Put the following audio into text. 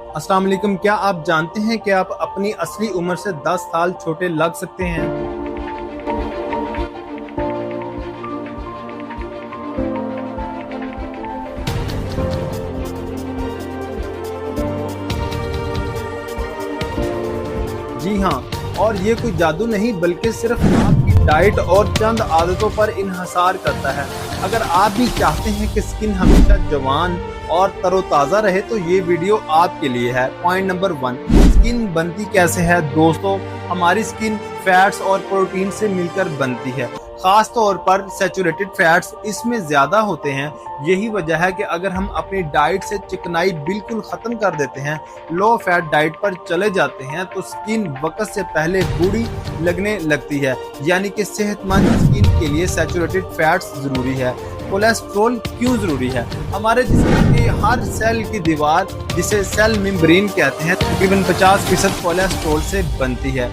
अस्सलाम वालेकुम। क्या आप जानते हैं कि आप अपनी असली उम्र से 10 साल छोटे लग सकते हैं? जी हाँ, और ये कोई जादू नहीं बल्कि सिर्फ आपकी डाइट और चंद आदतों पर इन्हसार करता है। अगर आप भी चाहते हैं कि स्किन हमेशा जवान और तरोताज़ा रहे तो ये वीडियो आपके लिए है। पॉइंट नंबर 1, स्किन बनती कैसे है? दोस्तों, हमारी स्किन फैट्स और प्रोटीन से मिलकर बनती है। खास तौर पर सैचुरेटेड फैट्स इसमें ज्यादा होते हैं। यही वजह है कि अगर हम अपनी डाइट से चिकनाई बिल्कुल खत्म कर देते हैं, लो फैट डाइट पर चले जाते हैं, तो स्किन वक्त से पहले बूढ़ी लगने लगती है। यानी कि सेहतमंद स्किन के लिए सैचुरेटेड फैट्स जरूरी है। कोलेस्ट्रॉल क्यों जरूरी है? हमारे जिस्म के हर सेल की दीवार, जिसे सेल मेम्ब्रेन कहते हैं, तकरीबन 50% कोलेस्ट्रॉल से बनती है।